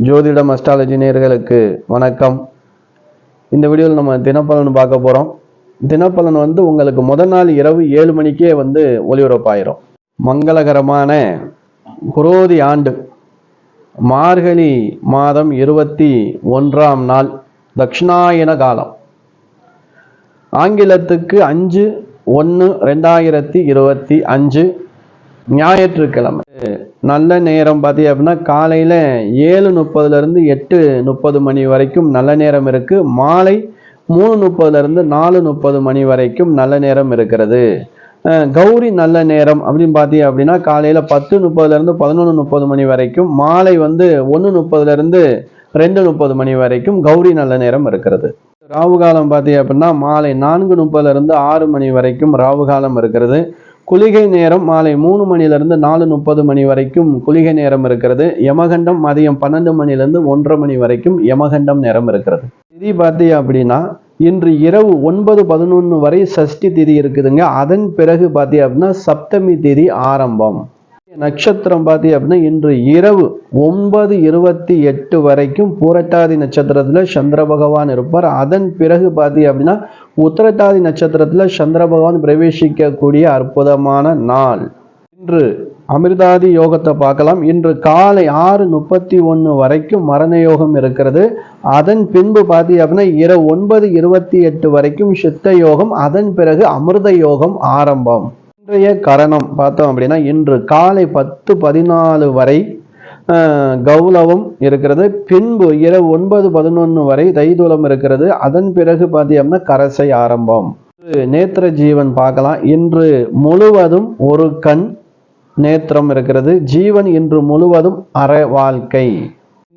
ஜோதிடம் அஸ்ட்ராலஜி நேயர்களுக்கு வணக்கம். இந்த வீடியோவில் நம்ம தினப்பலன் பார்க்க போகிறோம். தினப்பலன் உங்களுக்கு முதல் நாள் இரவு 7 மணிக்கே ஒளிபரப்பாயிரும். மங்களகரமான குரோதி ஆண்டு மார்கழி மாதம் 21ஆம் நாள் தட்சிணாயன காலம். ஆங்கிலத்துக்கு 5/1/2025 ஞாயிற்றுக்கிழமை. நல்ல நேரம் பார்த்தீங்க அப்படின்னா காலையில் 7:30 8:30 மணி வரைக்கும் நல்ல நேரம் இருக்கு. மாலை 3:30 4:30 மணி வரைக்கும் நல்ல நேரம் இருக்கிறது. கௌரி நல்ல நேரம் அப்படின்னு பார்த்தீங்க அப்படின்னா காலையில் 10:30 11:30 மணி வரைக்கும், மாலை 1:30 2:30 மணி வரைக்கும் கௌரி நல்ல நேரம் இருக்கிறது. ராகு காலம் பார்த்தீங்க அப்படின்னா மாலை 4:30 6 மணி வரைக்கும் ராகு காலம் இருக்கிறது. குளிகை நேரம் மாலை 3 மணிலிருந்து 4:30 மணி வரைக்கும் குளிகை நேரம் இருக்கிறது. யமகண்டம் மதியம் 12 மணிலிருந்து 1:30 மணி வரைக்கும் யமகண்டம் நேரம் இருக்கிறது. திதி பார்த்தீங்க அப்படின்னா இன்று இரவு 9:11 வரை சஷ்டி திதி இருக்குதுங்க. அதன் பிறகு பார்த்தீங்க அப்படின்னா சப்தமி திதி ஆரம்பம். நட்சத்திரம் பார்த்தீங்க அப்படின்னா இன்று இரவு 9:28 வரைக்கும் பூரட்டாதி நட்சத்திரத்துல சந்திர பகவான் இருப்பார். அதன் பிறகு பார்த்தீங்க அப்படின்னா உத்திரட்டாதி நட்சத்திரத்துல சந்திர பகவான் பிரவேசிக்கக்கூடிய அற்புதமான நாள். இன்று அமிர்தாதி யோகத்தை பார்க்கலாம். இன்று காலை 6:31 வரைக்கும் மரண யோகம் இருக்கிறது. அதன் பின்பு பார்த்தீங்க அப்படின்னா இரவு 9:28 வரைக்கும் சித்த யோகம். அதன் பிறகு அமிர்த யோகம் ஆரம்பம். இன்றைய கரணம் பார்த்தோம் அப்படின்னா இன்று காலை 10:14 வரை கௌலவம் இருக்கிறது. பின்பு இரவு 9:11 வரை தைதுலம் இருக்கிறது. அதன் பிறகு பார்த்தீங்கன்னா கரசை ஆரம்பம். நேத்திர ஜீவன் பார்க்கலாம். இன்று முழுவதும் ஒரு கண் நேத்திரம் இருக்கிறது. ஜீவன் இன்று முழுவதும் அற வாழ்க்கை.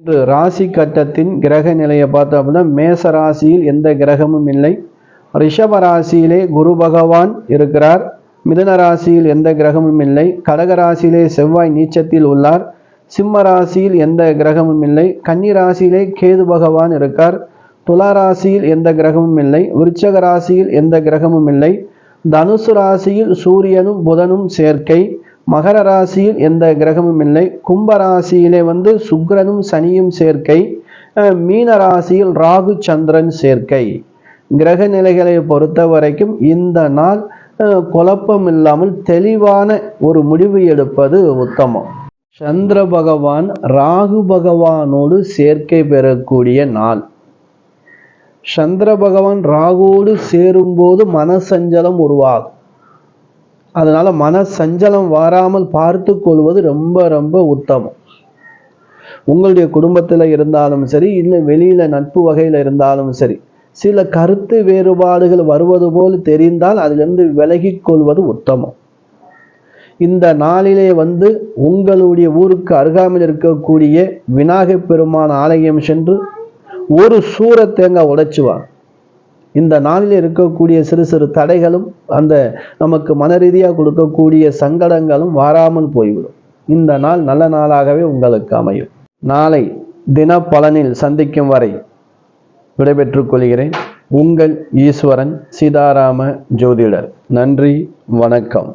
இன்று ராசி கட்டத்தின் கிரக நிலையை பார்த்தோம் அப்படின்னா மேச ராசியில் எந்த கிரகமும் இல்லை. ரிஷப ராசியிலே குரு பகவான் இருக்கிறார். மிதுன ராசியில் எந்த கிரகமும் இல்லை. கடக ராசியிலே செவ்வாய் நீச்சத்தில் உள்ளார். சிம்ம ராசியில் எந்த கிரகமும் இல்லை. கன்னி ராசியிலே கேது பகவான் இருக்கார். துலா ராசியில் எந்த கிரகமும் இல்லை. விருச்சக ராசியில் எந்த கிரகமும் இல்லை. தனுசு ராசியில் சூரியனும் புதனும் சேர்க்கை. மகர ராசியில் எந்த கிரகமும் இல்லை. கும்ப ராசியிலே சுக்கிரனும் சனியும் சேர்க்கை. மீன ராசியில் ராகு சந்திரன் சேர்க்கை. கிரக நிலைகளை பொறுத்த வரைக்கும் இந்த நாள் குழப்பம் இல்லாமல் தெளிவான ஒரு முடிவு எடுப்பது உத்தமம். சந்திர பகவான் ராகு பகவானோடு சேர்க்கை பெறக்கூடிய நாள். சந்திர பகவான் ராகுவோடு சேரும்போது மனசஞ்சலம் உருவாகும். அதனால மனசஞ்சலம் வராமல் பார்த்து கொள்வது ரொம்ப ரொம்ப உத்தமம். உங்களுடைய குடும்பத்தில் இருந்தாலும் சரி, இல்லை வெளியில நட்பு வகையில் இருந்தாலும் சரி, சில கருத்து வேறுபாடுகள் வருவது போல் தெரிந்தால் அதிலிருந்து விலகிக் கொள்வது உத்தமம். இந்த நாளிலே உங்களுடைய ஊருக்கு அருகாமையில் இருக்கக்கூடிய விநாயகப் பெருமான் ஆலயம் சென்று ஒரு சூர தேங்காய் உடைச்சுவாங்க. இந்த நாளில் இருக்கக்கூடிய சிறு சிறு தடைகளும் அந்த நமக்கு மன ரீதியாக கொடுக்கக்கூடிய சங்கடங்களும் வாராமல் போய்விடும். இந்த நாள் நல்ல நாளாகவே உங்களுக்கு அமையும். நாளை தின பலனில் சந்திக்கும் வரை விடைபெற்றுக் கொள்கிறேன். உங்கள் ஈஸ்வரன் சீதாராம ஜோதிடர். நன்றி, வணக்கம்.